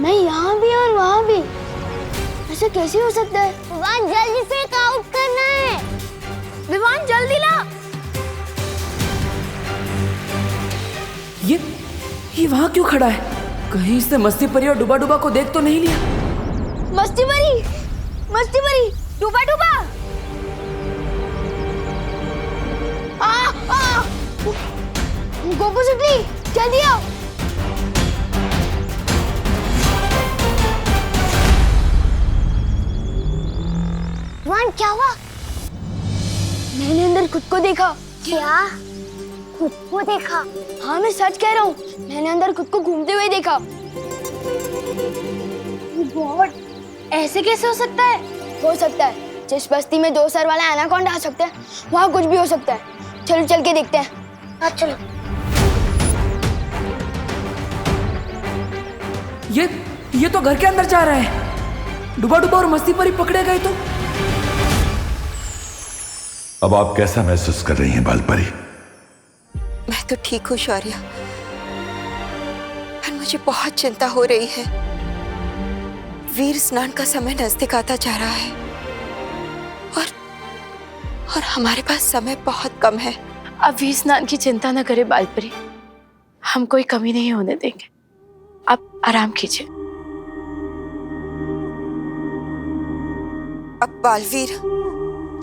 मैं यहाँ भी और वहाँ भी, ऐसा कैसे हो सकता है? विवान जल्दी से आउट करना है। विवान जल्दी ला। ये वहाँ क्यों खड़ा है? कहीं इसने मस्ती परी और डुबा डुबा को देख तो नहीं लिया? मस्ती परी, डूबा डूबा। गोपू सुटली, जल्दी आओ। विवान क्या हुआ? मैंने अंदर खुद को देखा। क्या? खुद को देखा? हाँ मैं सच कह रहा हूँ, मैंने अंदर खुद को घूमते हुए देखा। गॉड, ऐसे कैसे हो सकता है? हो सकता है जिस बस्ती में 2 सर वाला एनाकोंडा आ सकता है, वहाँ कुछ भी हो सकता है। चलो चल के देखते हैं। हाँ चलो। ये तो घर के अंदर जा रहा है। डुबा डुबा और मस्ती परी पकड़े गए तो? अब आप कैसा महसूस कर रही हैं बालपरी? मैं तो ठीक हूँ शौर्य, पर मुझे बहुत चिंता हो रही है। वीर स्नान का समय नजदीक आता जा रहा है और हमारे पास समय बहुत कम है। अब वीर स्नान की चिंता न करे बालपरी, हम कोई कमी नहीं होने देंगे। आप आराम कीजिए। अब बालवीर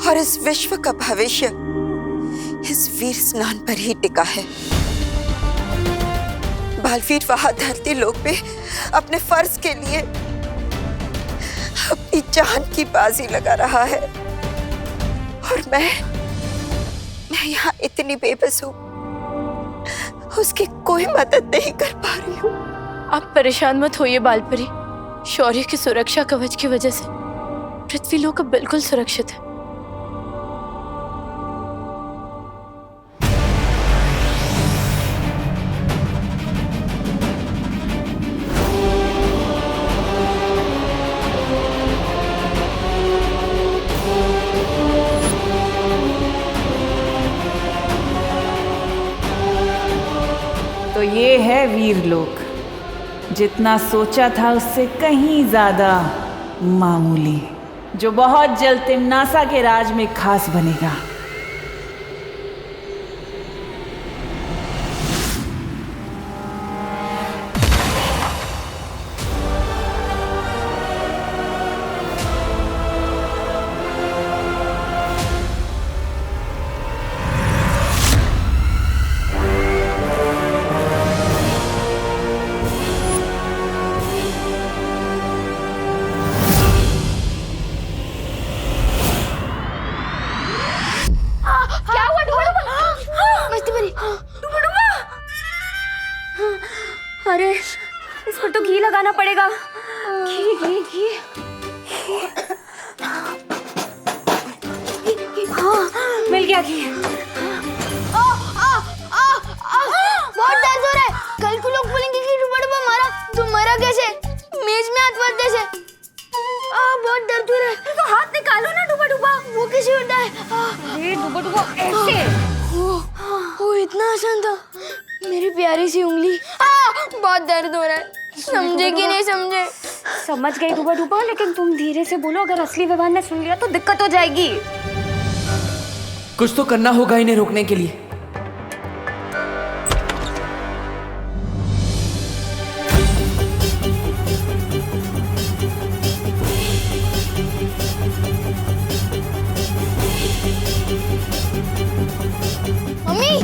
और इस विश्व का भविष्य इस वीर स्नान पर ही टिका है। बालवीर वहां धरती लोक पे अपने फर्ज के लिए अपनी जान की बाजी लगा रहा है और मैं यहाँ इतनी बेबस हूँ, उसकी कोई मदद नहीं कर पा रही हूँ। आप परेशान मत होइए बालपरी, शौर्य की सुरक्षा कवच की वजह से पृथ्वी लोक अब बिल्कुल सुरक्षित है। तो ये है वीरलोक, जितना सोचा था उससे कहीं ज्यादा मामूली, जो बहुत जल्द तिम्नासा के राज में खास बनेगा। अरे इस पर तो घी लगाना पड़ेगा। घी घी घी। हाँ मिल गया घी। बहुत दर्द हो रहा है। कल को लोग बोलेंगे कि डुबा डुबा मारा। तुम मरा कैसे? मेज में हाथ मारते से। बहुत दर्द हो रहा है। तो हाथ निकालो ना डुबा डुबा। वो कैसे होता है? अरे डुबा डुबा ऐसे। वो इतना आसान था। मेरी प्यारी सी उंगली। बहुत दर्द हो रहा है। समझे कि नहीं समझे? समझ गई डुबा डुबा, लेकिन तुम धीरे से बोलो, अगर असली विवान ने सुन लिया तो दिक्कत हो जाएगी। कुछ तो करना होगा इन्हें रोकने के लिए। मम्मी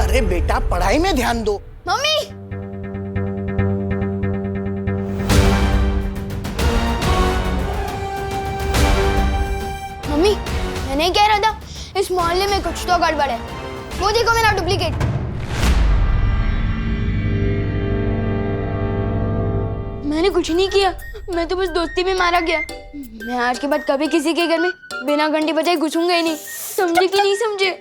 अरे बेटा, पढ़ाई में ध्यान दो। मम्मी मम्मी मैं नहीं कह रहा था, इस मोहल्ले में कुछ तो गड़बड़ है। वो देखो मेरा डुप्लीकेट। मैंने कुछ नहीं किया, मैं तो बस दोस्ती में मारा गया। मैं आज के बाद कभी किसी के घर में बिना घंटी बजाए घुसूंगा ही नहीं। समझे कि नहीं समझे?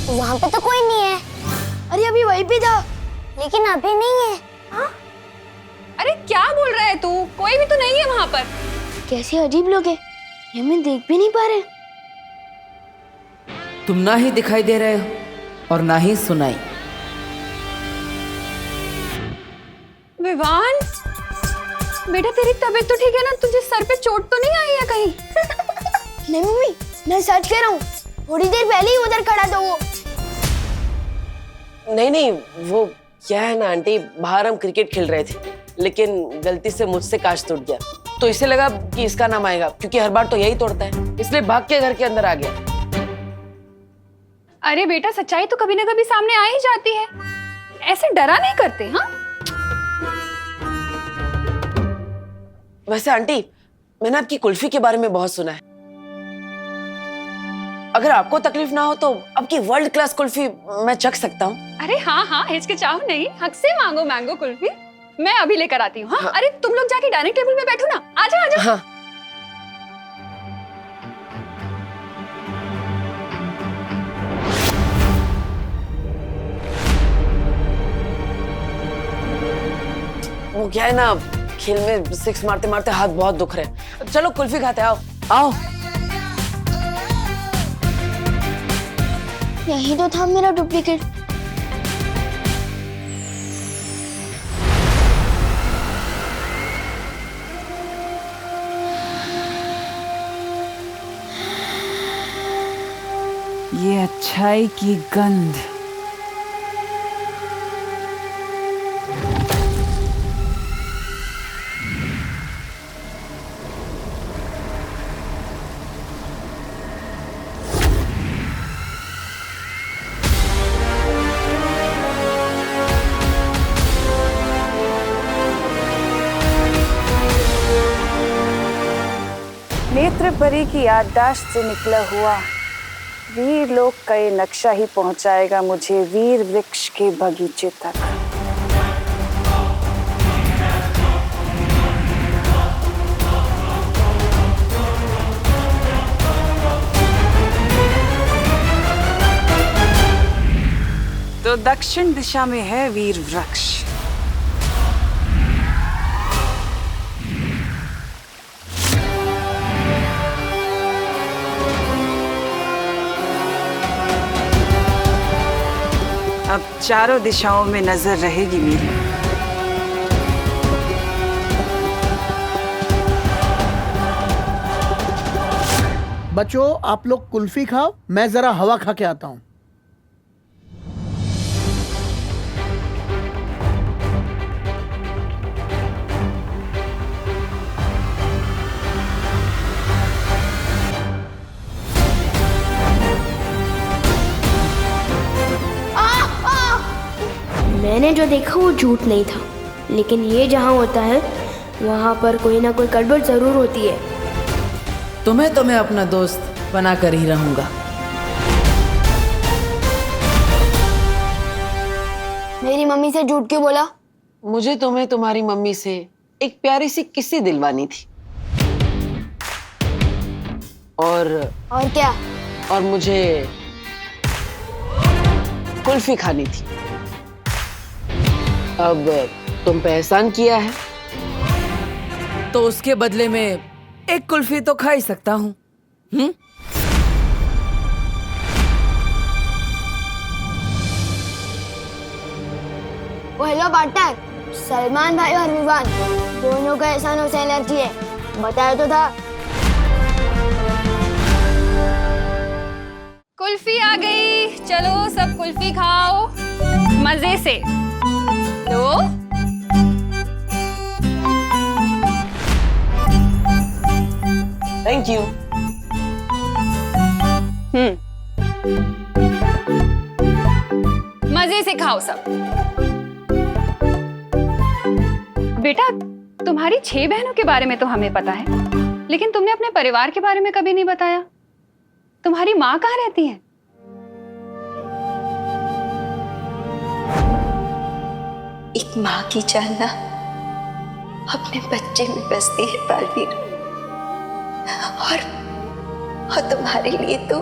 वहाँ वहाँ पे तो कोई नहीं है। अरे अभी वहीं पे था। लेकिन अभी नहीं है। अरे क्या बोल रहा है तू? कोई भी तो नहीं है वहाँ पर। कैसे अजीब लोग हैं, ये हमें देख भी नहीं पा रहे। तुम ना ही दिखाई दे रहे हो और ना ही सुनाई। विवान, बेटा तेरी तबीयत तो ठीक है ना? तुझे सर पे चोट तो नहीं आई है कहीं? नहीं मम्मी, मैं सच कह रहा हूँ, थोड़ी देर पहले ही उधर खड़ा था वो। नहीं नहीं, वो क्या है ना आंटी, बाहर हम क्रिकेट खेल रहे थे, लेकिन गलती से मुझसे कांच टूट गया, तो इसे लगा कि इसका नाम आएगा, क्योंकि हर बार तो यही तोड़ता है, इसलिए भाग के घर के अंदर आ गया। अरे बेटा, सच्चाई तो कभी ना कभी सामने आ ही जाती है। ऐसे डरा नहीं करते। हाँ, वैसे आंटी, मैंने आपकी कुल्फी के बारे में बहुत सुना है। अगर आपको तकलीफ ना हो तो आपकी वर्ल्ड क्लास कुल्फी मैं चख सकता हूँ। अरे हाँ हाँ, हिचकिचाओ नहीं, हक से मांगो मैंगो कुल्फी। मैं अभी लेकर आती हूँ। हाँ? अरे तुम लोग जाके डाइनिंग टेबल पे बैठो ना। आजा आजा। हाँ। वो क्या है ना, खेल में सिक्स मारते मारते हाथ बहुत दुख रहे हैं। चलो कुल्फी खाते, आओ आओ। यही तो था मेरा डुप्लीकेट। ये अच्छाई की गंध। नेत्र परी की याददाश्त से निकला हुआ वीर लोक का ये नक्शा ही पहुंचाएगा मुझे वीर वृक्ष के बगीचे तक। तो दक्षिण दिशा में है वीर वृक्ष। अब चारों दिशाओं में नजर रहेगी मेरी। बच्चों, आप लोग कुल्फी खाओ, मैं जरा हवा खा के आता हूँ। मैंने जो देखा वो झूठ नहीं था, लेकिन ये जहाँ होता है वहाँ पर कोई ना कोई गड़बड़ जरूर होती है। तुम्हें तो मैं अपना दोस्त बना कर ही रहूंगा। मेरी मम्मी से झूठ क्यों बोला? मुझे तुम्हें तुम्हारी मम्मी से एक प्यारी सी किस्सी दिलवानी थी। और क्या? और मुझे कुल्फी खानी थी। अब तुम पे एहसान किया है तो उसके बदले में एक कुल्फी तो खा ही सकता हूँ। हेलो पार्टनर, सलमान भाई और विवान दोनों का एहसानों से एलर्जी है, बताया तो था। कुल्फी आ गई, चलो सब कुल्फी खाओ मजे से। लो। Thank you. मजे से खाओ सब। बेटा, तुम्हारी 6 बहनों के बारे में तो हमें पता है, लेकिन तुमने अपने परिवार के बारे में कभी नहीं बताया। तुम्हारी माँ कहाँ रहती है? एक माँ की जान ना अपने बच्चे में बसती है बालवीर, और तुम्हारे लिए तो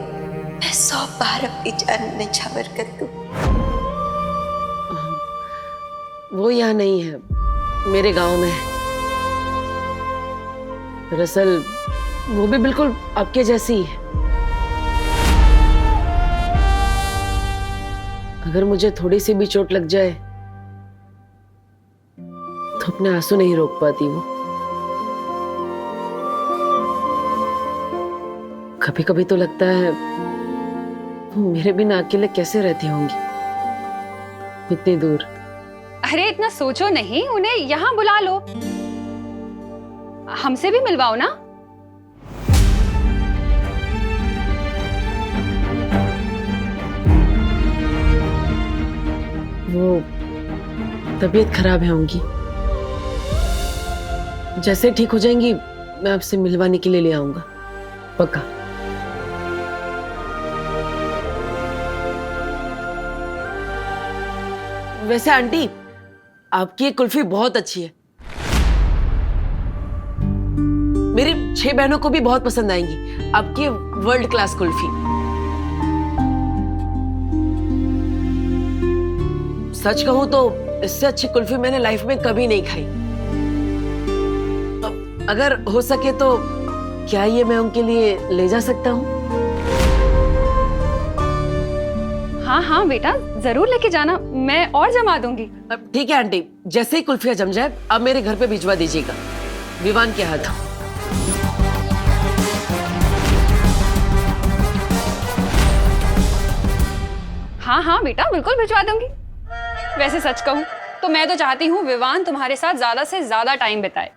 मैं 100 बार अपनी जान निछावर कर दूं। वो यहाँ नहीं है, मेरे गांव में है। दरअसल वो भी बिल्कुल आपके जैसी ही है। अगर मुझे थोड़ी सी भी चोट लग जाए तो अपने आंसू नहीं रोक पाती वो। कभी कभी तो लगता है वो मेरे बिना अकेले कैसे रहती होंगी इतनी दूर। अरे इतना सोचो नहीं, उन्हें यहाँ बुला लो, हमसे भी मिलवाओ ना। वो तबीयत खराब है उनकी, जैसे ठीक हो जाएंगी मैं आपसे मिलवाने के लिए ले आऊंगा, पक्का। वैसे आंटी, आपकी ये कुल्फी बहुत अच्छी है, मेरी 6 बहनों को भी बहुत पसंद आएंगी आपकी वर्ल्ड क्लास कुल्फी। सच कहूं तो इससे अच्छी कुल्फी मैंने लाइफ में कभी नहीं खाई। अगर हो सके तो क्या ये मैं उनके लिए ले जा सकता हूँ? हाँ हाँ बेटा, जरूर लेके जाना, मैं और जमा दूंगी। ठीक है आंटी, जैसे ही कुल्फिया जम जाए अब मेरे घर पे भिजवा दीजिएगा, विवान के हाथ। हाँ हाँ बेटा, बिल्कुल भिजवा दूंगी। वैसे सच कहूं तो मैं तो चाहती हूँ विवान तुम्हारे साथ ज्यादा से ज्यादा टाइम बिताए।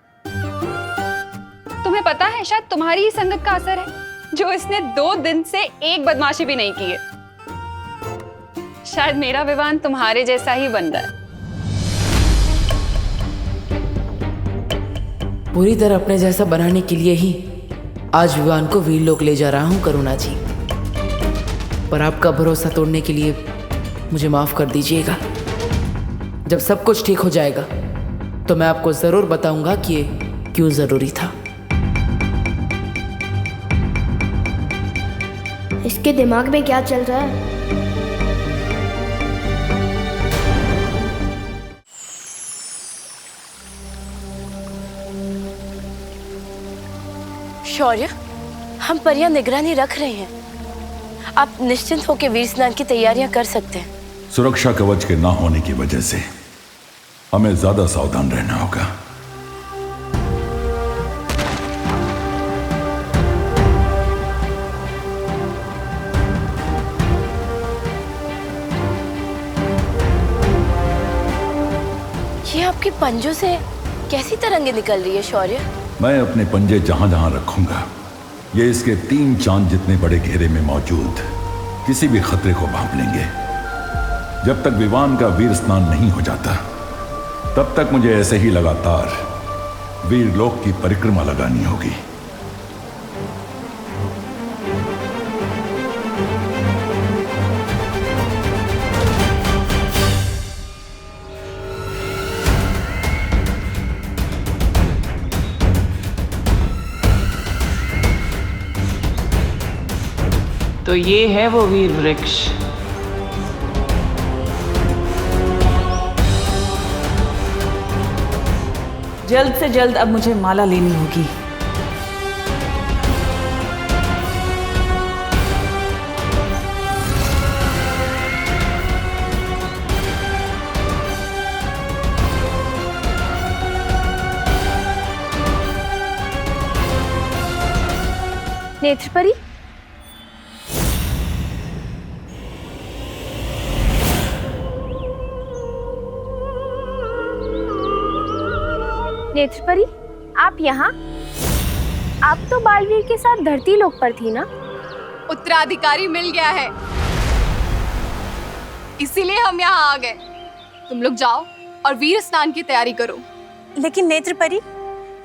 तुम्हें पता है शायद तुम्हारी ही संगत का असर है जो इसने 2 दिन से एक बदमाशी भी नहीं की है। शायद मेरा विवान तुम्हारे जैसा ही बन रहा है। पूरी तरह अपने जैसा बनाने के लिए ही आज विवान को वीरलोक ले जा रहा हूं करुणा जी, पर आपका भरोसा तोड़ने के लिए मुझे माफ कर दीजिएगा। जब सब कुछ ठीक हो जाएगा तो मैं आपको जरूर बताऊंगा कि ये क्यों जरूरी था। इसके दिमाग में क्या चल रहा है? शौर्य, हम पर यहाँ निगरानी रख रहे हैं, आप निश्चिंत होकर वीर स्नान की तैयारियां कर सकते हैं। सुरक्षा कवच के ना होने की वजह से हमें ज्यादा सावधान रहना होगा। ये आपके पंजों से कैसी तरंगे निकल रही है शौर्य? मैं अपने पंजे जहां जहां रखूंगा ये इसके 3 चांद जितने बड़े घेरे में मौजूद किसी भी खतरे को भांप लेंगे। जब तक विवान का वीर स्नान नहीं हो जाता तब तक मुझे ऐसे ही लगातार वीरलोक की परिक्रमा लगानी होगी। तो ये है वो वीर वृक्ष। जल्द से जल्द अब मुझे माला लेनी होगी। नेत्रपरी, नेत्रपरी, आप यहाँ? आप तो बालवीर के साथ धरती लोक पर थी ना? उत्तराधिकारी मिल गया है, इसीलिए हम यहाँ आ गए। तुम लोग जाओ और वीर स्नान की तैयारी करो। लेकिन नेत्रपरी,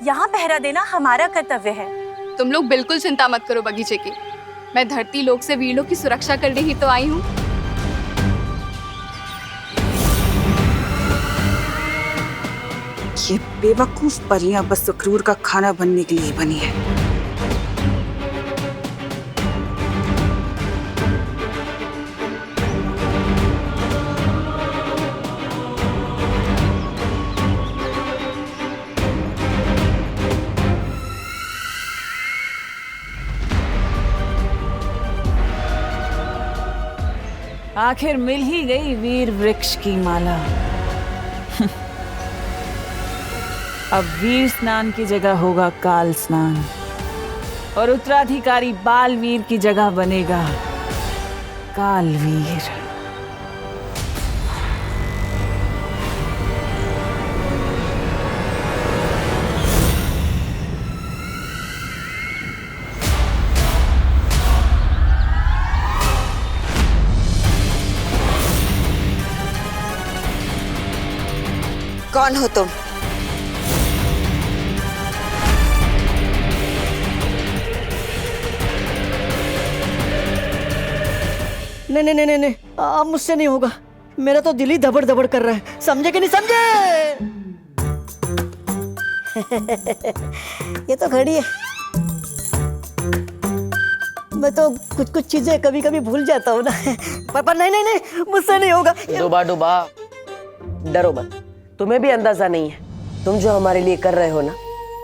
यहाँ पहरा देना हमारा कर्तव्य है। तुम लोग बिल्कुल चिंता मत करो बगीचे की, मैं धरती लोक से वीरलोक की सुरक्षा करने ही तो आई हूँ। ये बेवकूफ परियां बस सुक्रूर का खाना बनने के लिए बनी है। आखिर मिल ही गई वीर वृक्ष की माला। अब वीर स्नान की जगह होगा काल स्नान और उत्तराधिकारी बालवीर की जगह बनेगा कालवीर। कौन हो तुम? नहीं नहीं नहीं नहीं, अब मुझसे नहीं होगा। मेरा तो दिल ही धबड़ धबड़ कर रहा है। समझे कि नहीं समझे? ये तो घड़ी है। मैं तो कुछ कुछ चीजें कभी कभी भूल जाता हूँ ना। पर नहीं नहीं नहीं, मुझसे नहीं होगा। डूबा डूबा, डरो मत, तुम्हें भी अंदाजा नहीं है। तुम जो हमारे लिए कर रहे हो ना,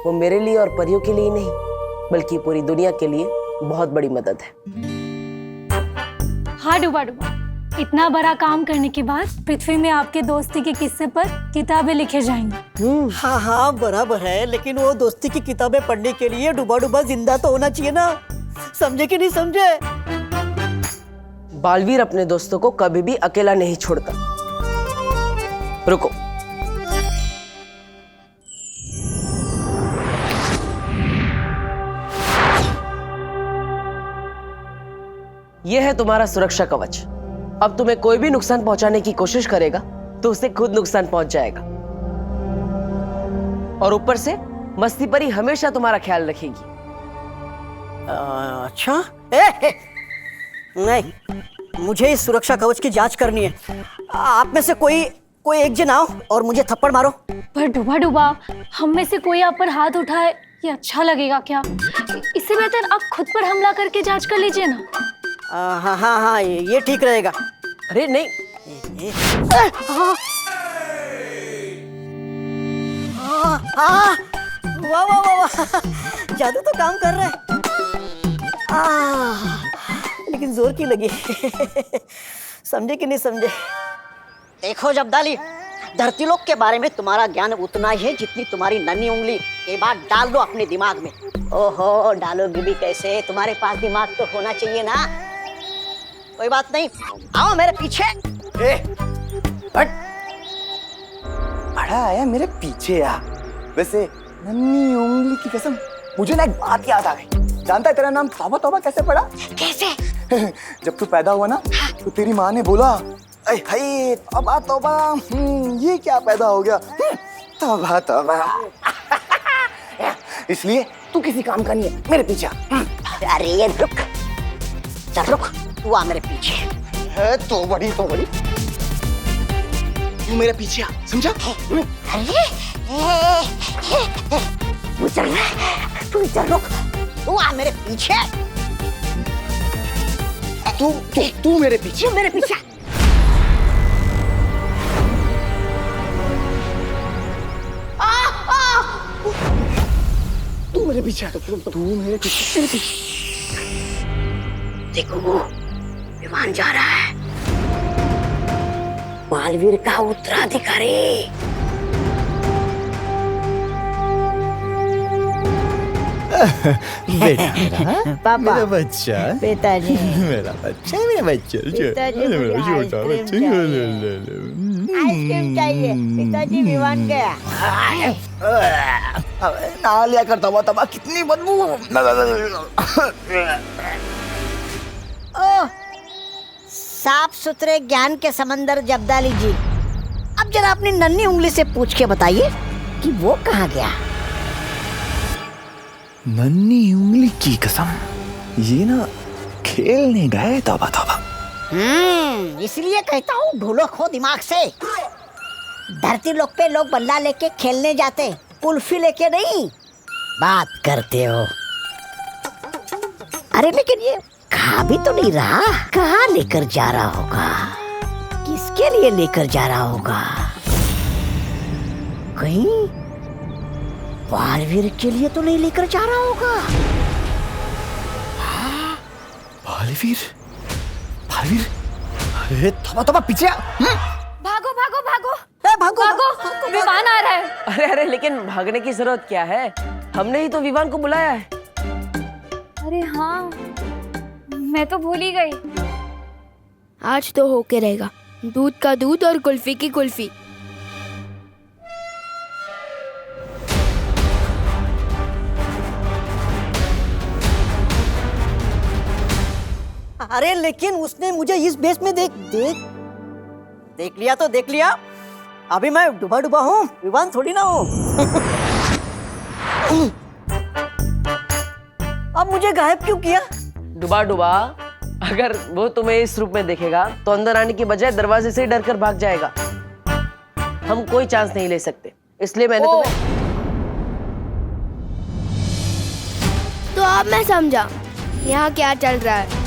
वो मेरे लिए और परियों के लिए नहीं, बल्कि पूरी दुनिया के लिए बहुत बड़ी मदद है। हाँ डूबा डूबा, इतना बड़ा काम करने के बाद पृथ्वी में आपके दोस्ती के किस्से पर किताबें लिखे जाएंगी। हाँ हाँ बराबर है, लेकिन वो दोस्ती की किताबें पढ़ने के लिए डूबा डूबा जिंदा तो होना चाहिए ना। समझे कि नहीं समझे? बालवीर अपने दोस्तों को कभी भी अकेला नहीं छोड़ता। रुको, यह है तुम्हारा सुरक्षा कवच। अब तुम्हें कोई भी नुकसान पहुंचाने की कोशिश करेगा तो उसे खुद नुकसान पहुंच जाएगा। और ऊपर से मस्ती परी हमेशा तुम्हारा ख्याल रखेगी। अच्छा नहीं, मुझे इस सुरक्षा कवच की जांच करनी है। आप में से कोई एक जन आओ और मुझे थप्पड़ मारो। पर डूबा डूबा, हम में से कोई आप पर हाथ उठाए, ये अच्छा लगेगा क्या? इससे बेहतर आप खुद पर हमला करके जांच कर लीजिए ना। हाँ हाँ हाँ, ये ठीक रहेगा। अरे नहीं, वाह वाह वाह, जादू तो काम कर रहा है। लेकिन जोर की लगी। समझे कि नहीं समझे? देखो जब्दाली, धरती लोक के बारे में तुम्हारा ज्ञान उतना ही है जितनी तुम्हारी नन्ही उंगली। ये बात डाल दो अपने दिमाग में। ओहो, डालोगी भी कैसे? तुम्हारे पास दिमाग तो होना चाहिए ना। कोई बात नहीं, आओ मेरे पीछे। बड़ा आया मेरे पीछे आ। वैसे नन्ही उंगली की कसम, मुझे ना एक बात याद आ गई। जानता है तेरा नाम तौबा तौबा कैसे पड़ा? कैसे? जब तू पैदा हुआ ना, तो तेरी माँ ने बोला, अरे हाय तौबा तौबा, ये क्या पैदा हो गया? तौबा तौबा। इसलिए तू किसी काम का नहीं है, मेरे पीछे आ। अरे ये रुक, चल रुक, तू आ मेरे पीछे। है तो बड़ी तू मेरे पीछे आ, समझा? तू चल रुक, तू आ मेरे पीछे। तू मेरे पीछे। मेरे पीछे। तू मेरे पीछे। तू मेरे पीछे। देखो वो विमान जा रहा है, बालवीर का उत्तराधिकारी। बेटा, पापा, मेरा बच्चा, पिताजी, मेरा बच्चा, मेरा बच्चा, पिताजी, मुझे छोटा आइसक्रीम बच्चा। आइसक्रीम चाहिए। पिताजी विमान गया। ना लिया करता हुआ तबा, कितनी बदबू। ओह, साफ सुथरे ज्ञान के समंदर जब्दाली जी, अब जरा अपनी नन्ही उंगली से पूछ के बताइए कि वो कहाँ गया? नन्ही उंगली की कसम, ये ना खेलने गए। तौबा तौबा। इसलिए कहता हूँ ढूलो खो दिमाग से। धरती लोक पे लोग बल्ला लेके खेलने जाते, कुल्फी लेके नहीं। बात करते हो। अरे लेकिन ये खा भी तो नहीं रहा, कहाँ लेकर जा रहा होगा? किसके लिए लेकर जा रहा होगा? कहीं बालवीर के लिए तो नहीं लेकर जा रहा होगा? बालवीर, बालवीर, अरे तोबा तोबा पीछे आ। भागो भागो भागो भागो भागो विवान आ रहा है। अरे अरे लेकिन भागने की जरूरत क्या है, हमने ही तो विवान को बुलाया है। अरे हाँ, मैं तो भूल ही गई। आज तो होके रहेगा, दूध का दूध और कुल्फी की कुल्फी। अरे लेकिन उसने मुझे इस बेस में देख लिया तो देख लिया। अभी मैं डूबा डूबा हूँ, विवान थोड़ी ना हूँ। अब मुझे गायब क्यों किया? डुबा डुबा, अगर वो तुम्हें इस रूप में देखेगा तो अंदर आने की बजाय दरवाजे से ही डर कर भाग जाएगा। हम कोई चांस नहीं ले सकते, इसलिए मैंने तुम्हें। तो अब मैं समझा यहाँ क्या चल रहा है।